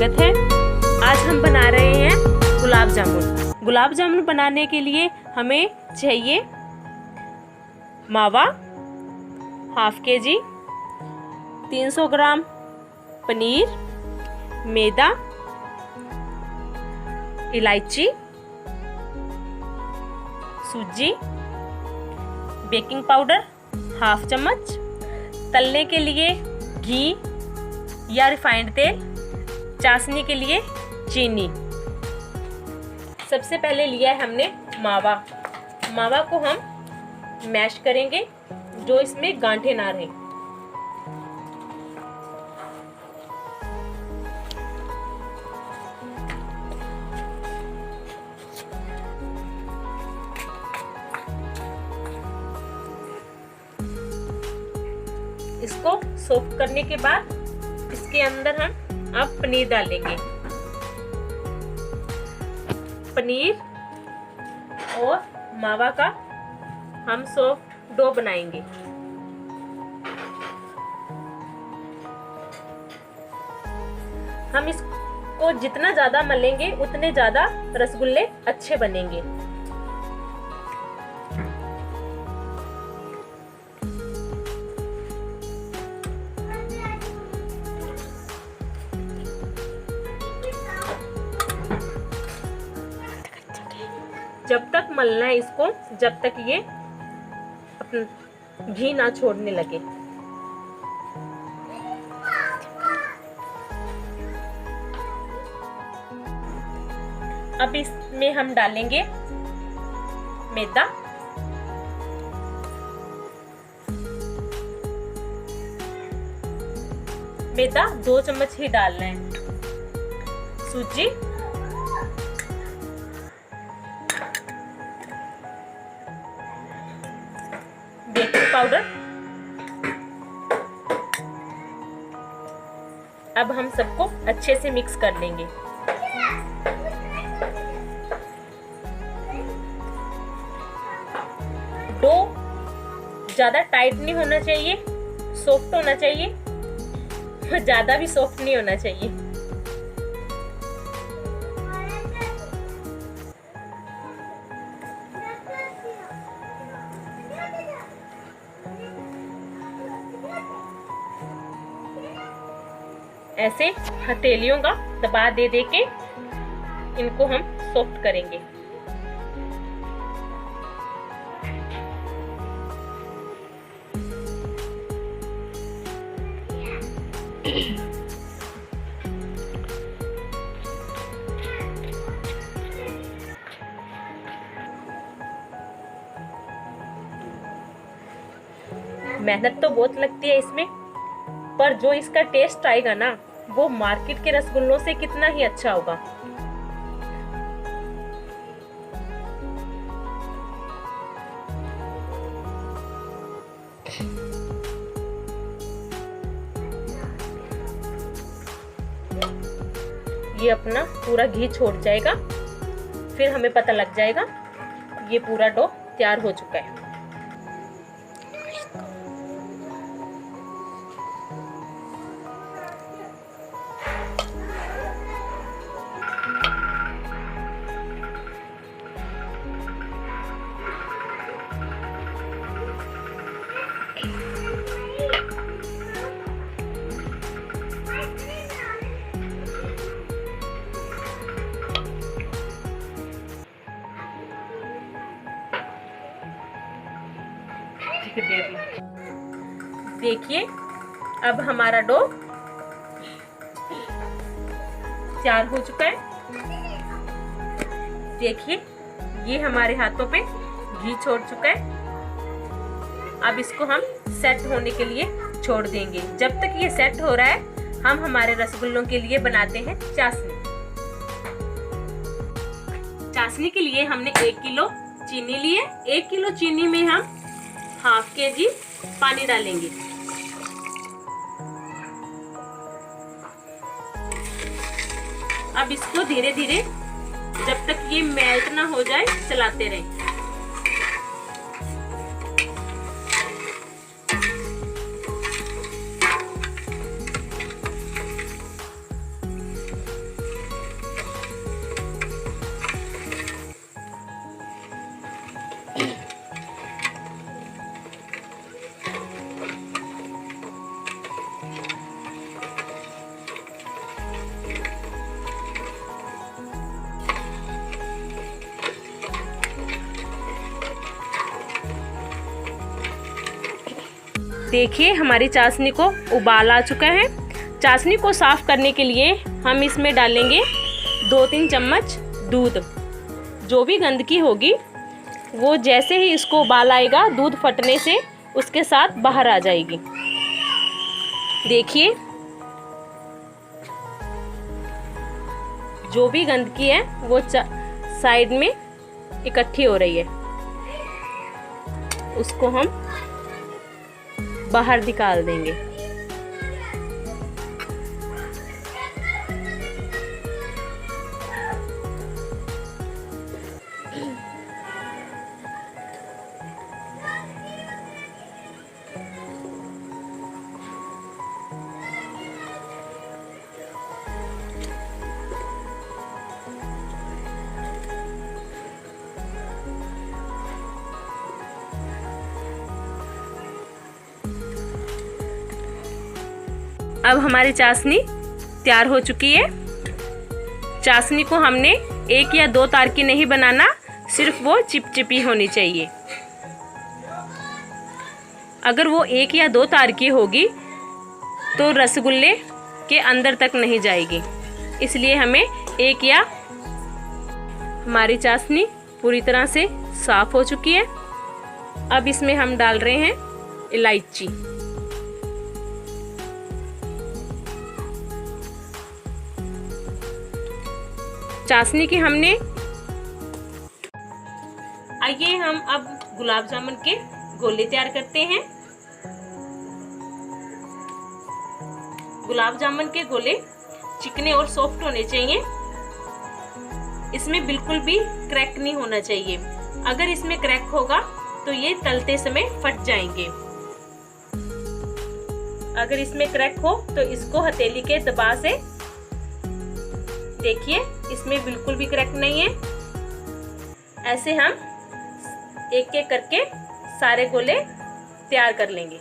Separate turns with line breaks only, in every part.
स्वागत है। आज हम बना रहे हैं गुलाब जामुन। गुलाब जामुन बनाने के लिए हमें चाहिए मावा हाफ केजी, 300 ग्राम पनीर, मैदा, इलायची, सूजी, बेकिंग पाउडर हाफ चम्मच, तलने के लिए घी या रिफाइंड तेल, चाशनी के लिए चीनी। सबसे पहले लिया है हमने मावा। मावा को हम मैश करेंगे जो इसमें गांठें ना रहे। इसको सॉफ्ट करने के बाद इसके अंदर हम अब पनीर डालेंगे। पनीर और मावा का हम सॉफ्ट डो बनाएंगे। हम इसको जितना ज्यादा मलेंगे उतने ज्यादा रसगुल्ले अच्छे बनेंगे। जब तक मलना है इसको, जब तक ये अपना घी ना छोड़ने लगे। अब इसमें हम डालेंगे मैदा, मैदा 2 चम्मच ही डालना है, सूजी, बेकिंग पाउडर। अब हम सबको अच्छे से मिक्स कर लेंगे। डो ज्यादा टाइट नहीं होना चाहिए, सॉफ्ट होना चाहिए, और ज्यादा भी सॉफ्ट नहीं होना चाहिए। ऐसे हथेलियों का दबा दे के इनको हम सॉफ्ट करेंगे। मेहनत तो बहुत लगती है इसमें, पर जो इसका टेस्ट आएगा ना वो मार्केट के रसगुल्लों से कितना ही अच्छा होगा। ये अपना पूरा घी छोड़ जाएगा, फिर हमें पता लग जाएगा ये पूरा डो तैयार हो चुका है। देखिए अब हमारा डो तैयार हो चुका है। देखिए ये हमारे हाथों पे घी छोड़ चुका है। अब इसको हम सेट होने के लिए छोड़ देंगे। जब तक ये सेट हो रहा है हम हमारे रसगुल्लों के लिए बनाते हैं चाशनी। चाशनी के लिए हमने 1 किलो चीनी लिए। 1 किलो चीनी में हम हाफ केजी पानी डालेंगे। अब इसको धीरे धीरे जब तक ये मेल्ट ना हो जाए चलाते रहें। देखिए हमारी चाशनी को उबाल आ चुका है। चाशनी को साफ़ करने के लिए हम इसमें डालेंगे 2-3 चम्मच दूध। जो भी गंदगी होगी वो जैसे ही इसको उबाल आएगा दूध फटने से उसके साथ बाहर आ जाएगी। देखिए जो भी गंदगी है वो साइड में इकट्ठी हो रही है, उसको हम बाहर निकाल देंगे। अब हमारी चाशनी तैयार हो चुकी है। चाशनी को हमने 1 या 2 तार की नहीं बनाना, सिर्फ वो चिपचिपी होनी चाहिए। अगर वो 1 या 2 तार की होगी तो रसगुल्ले के अंदर तक नहीं जाएगी, इसलिए हमें हमारी चाशनी पूरी तरह से साफ हो चुकी है। अब इसमें हम डाल रहे हैं इलायची। चाशनी की हमने, आइए हम अब गुलाब जामुन के गोले तैयार करते हैं। गुलाब जामुन के गोले चिकने और सॉफ्ट होने चाहिए। इसमें बिल्कुल भी क्रैक नहीं होना चाहिए। अगर इसमें क्रैक होगा तो ये तलते समय फट जाएंगे। अगर इसमें क्रैक हो तो इसको हथेली के दबाव से, देखिए इसमें बिल्कुल भी क्रैक नहीं है। ऐसे हम एक एक करके सारे गोले तैयार कर लेंगे।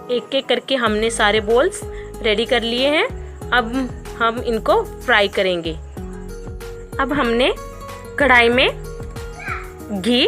एक एक करके हमने सारे बॉल्स रेडी कर लिए हैं। अब हम इनको फ्राई करेंगे। अब हमने कढ़ाई में घी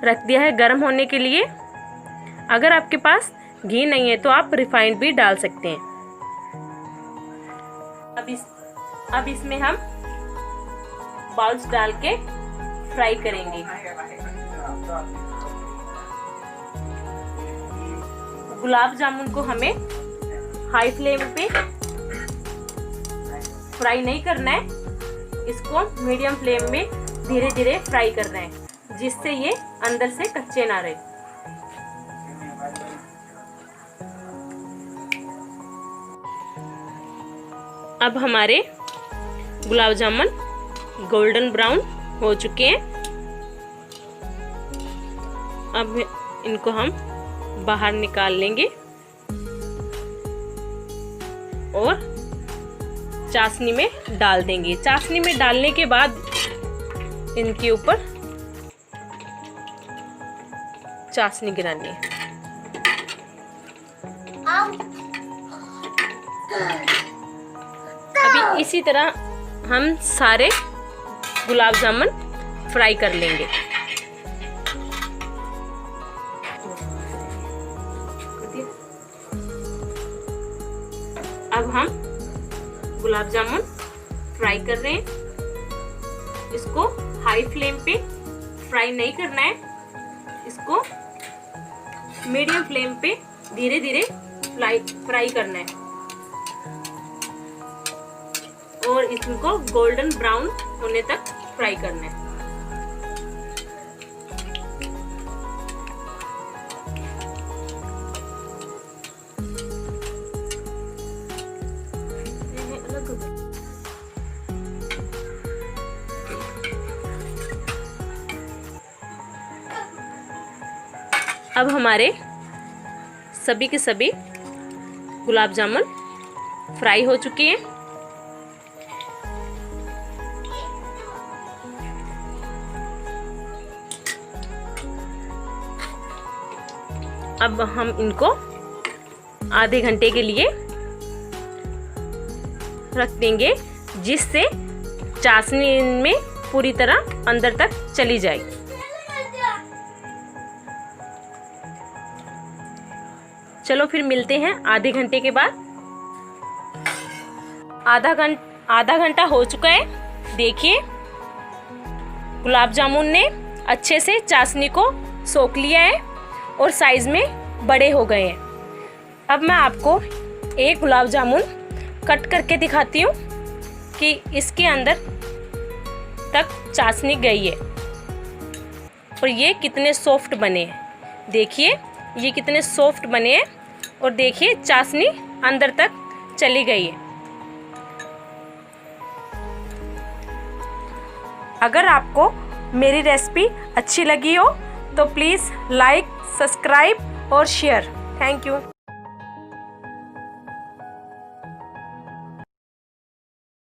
रख दिया है गर्म होने के लिए। अगर आपके पास घी नहीं है तो आप रिफाइंड भी डाल सकते हैं। अब इसमें हम बॉल्स डाल के फ्राई करेंगे। गुलाब जामुन को हमें हाई फ्लेम पे फ्राई नहीं करना है, इसको मीडियम फ्लेम में धीरे धीरे फ्राई करना है, जिससे ये अंदर से कच्चे ना रहे। अब हमारे गुलाब जामुन गोल्डन ब्राउन हो चुके हैं। अब इनको हम बाहर निकाल लेंगे और चाशनी में डाल देंगे। चाशनी में डालने के बाद इनके ऊपर चाशनी गिरानी है। अभी इसी तरह हम सारे गुलाब जामुन फ्राई कर लेंगे। अब हम गुलाब जामुन फ्राई कर रहे हैं। इसको हाई फ्लेम पे फ्राई नहीं करना है, इसको मीडियम फ्लेम पे धीरे धीरे फ्राई करना है और इसको गोल्डन ब्राउन होने तक फ्राई करना है। अब हमारे सभी के सभी गुलाब जामुन फ्राई हो चुके हैं। अब हम इनको आधे घंटे के लिए रख देंगे, जिससे चाशनी इनमें पूरी तरह अंदर तक चली जाए। चलो फिर मिलते हैं आधे घंटे के बाद। आधा घंटा हो चुका है। देखिए गुलाब जामुन ने अच्छे से चाशनी को सोख लिया है और साइज में बड़े हो गए हैं। अब मैं आपको एक गुलाब जामुन कट करके दिखाती हूँ कि इसके अंदर तक चाशनी गई है और ये कितने सॉफ्ट बने हैं। देखिए ये कितने सॉफ्ट बने हैं और देखिए चाशनी अंदर तक चली गई है। अगर आपको मेरी रेसिपी अच्छी लगी हो तो प्लीज़ लाइक, सब्सक्राइब और शेयर। Thank you.